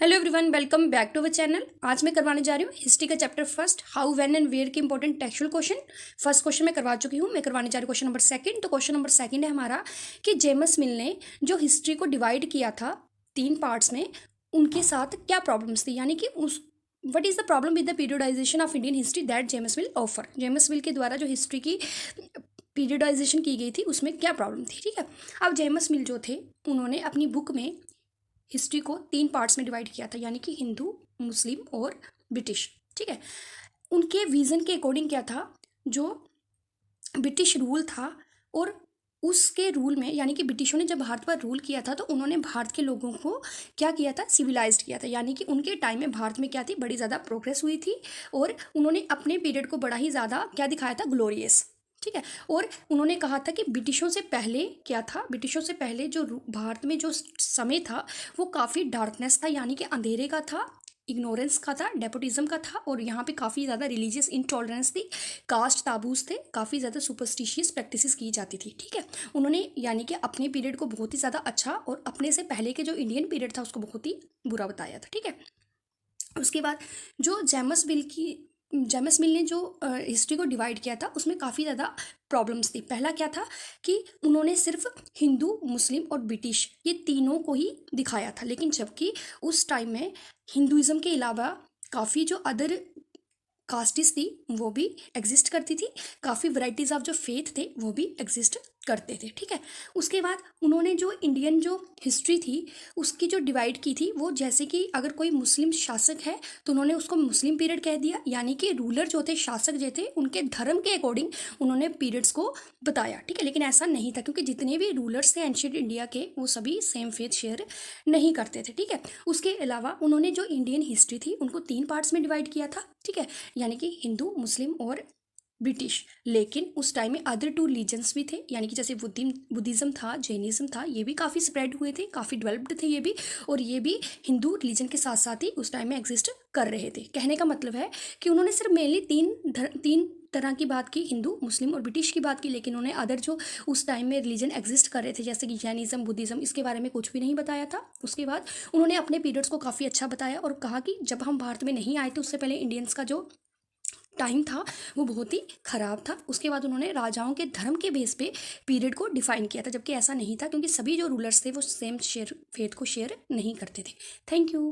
Hello everyone, welcome back to our channel. आज मैं करवाने जा रही हूँ हिस्ट्री का chapter first, how when and where के important textual question. First question मैं करवा चुकी हूँ, मैं करवाने जा रही हूँ क्वेश्चन नंबर सेकंड। तो क्वेश्चन नंबर सेकंड है हमारा कि जेम्स मिल ने जो हिस्ट्री को डिवाइड किया था 3 पार्ट्स में, उनके साथ क्या प्रॉब्लम्स थी, यानी कि उस what is the problem with the periodisation of Indian history that James mill offer. James मिल के द्वारा जो हिस्ट्री की पीरियडाइजेशन की गई थी उसमें क्या प्रॉब्लम थी। ठीक है, अब जेम्स मिल जो थे उन्होंने अपनी बुक में हिस्ट्री को 3 पार्ट्स में डिवाइड किया था, यानी कि हिंदू, मुस्लिम और ब्रिटिश। ठीक है, उनके विजन के अकॉर्डिंग क्या था, जो ब्रिटिश रूल था और उसके रूल में, यानी कि ब्रिटिशों ने जब भारत पर रूल किया था तो उन्होंने भारत के लोगों को क्या किया था, सिविलाइज्ड किया था। यानी कि उनके टाइम में भारत में क्या थी, बड़ी ज़्यादा प्रोग्रेस हुई थी और उन्होंने अपने पीरियड को बड़ा ही ज़्यादा क्या दिखाया था, ग्लोरियस। ठीक है, और उन्होंने कहा था कि ब्रिटिशों से पहले क्या था, ब्रिटिशों से पहले जो भारत में जो समय था वो काफ़ी डार्कनेस था, यानी कि अंधेरे का था, इग्नोरेंस का था, डेपोटिज्म का था, और यहाँ पे काफ़ी ज़्यादा रिलीजियस इंटॉलरेंस थी, कास्ट ताबूज थे, काफ़ी ज़्यादा सुपरस्टिशियस प्रैक्टिसेस की जाती थी। ठीक है, उन्होंने यानी कि अपने पीरियड को बहुत ही ज़्यादा अच्छा और अपने से पहले के जो इंडियन पीरियड था उसको बहुत ही बुरा बताया था। ठीक है, उसके बाद जो जेम्स मिल ने जो हिस्ट्री को डिवाइड किया था उसमें काफ़ी ज़्यादा प्रॉब्लम्स थी। पहला क्या था कि उन्होंने सिर्फ हिंदू, मुस्लिम और ब्रिटिश ये तीनों को ही दिखाया था, लेकिन जबकि उस टाइम में हिंदुज़म के अलावा काफ़ी जो अदर कास्टिस थी वो भी एग्जिस्ट करती थी, काफ़ी वैरायटीज़ ऑफ जो फेथ थे वो भी एग्जिस्ट करते थे। ठीक है, उसके बाद उन्होंने जो इंडियन जो हिस्ट्री थी उसकी जो डिवाइड की थी, वो जैसे कि अगर कोई मुस्लिम शासक है तो उन्होंने उसको मुस्लिम पीरियड कह दिया, यानी कि रूलर जो थे, शासक जो थे, उनके धर्म के अकॉर्डिंग उन्होंने पीरियड्स को बताया। ठीक है, लेकिन ऐसा नहीं था क्योंकि जितने भी रूलर्स थे एंशियंट इंडिया के वो सभी सेम फेथ शेयर नहीं करते थे। ठीक है, उसके अलावा उन्होंने जो इंडियन हिस्ट्री थी उनको 3 पार्ट्स में डिवाइड किया था। ठीक है, यानी कि हिंदू, मुस्लिम और ब्रिटिश। लेकिन उस टाइम में अदर 2 रिलीजन्स भी थे, यानी कि जैसे बुद्धिज़्म था, जैनिज़्म था, ये भी काफ़ी स्प्रेड हुए थे, काफ़ी डेवलप्ड थे ये भी, और ये भी हिंदू रिलीजन के साथ साथ ही उस टाइम में एग्जिस्ट कर रहे थे। कहने का मतलब है कि उन्होंने सिर्फ मेनली तीन तरह की बात की, हिंदू, मुस्लिम और ब्रिटिश की बात की, लेकिन उन्होंने अदर जो उस टाइम में रिलीजन एग्जिस्ट कर रहे थे जैसे कि जैनिज़्म, बुद्धिज़्म, इसके बारे में कुछ भी नहीं बताया था। उसके बाद उन्होंने अपने पीरियड्स को काफ़ी अच्छा बताया और कहा कि जब हम भारत में नहीं आए थे उससे पहले इंडियंस का जो टाइम था वो बहुत ही ख़राब था। उसके बाद उन्होंने राजाओं के धर्म के बेस पे पीरियड को डिफाइन किया था, जबकि ऐसा नहीं था क्योंकि सभी जो रूलर्स थे वो सेम शेयर फेथ को शेयर नहीं करते थे। Thank you.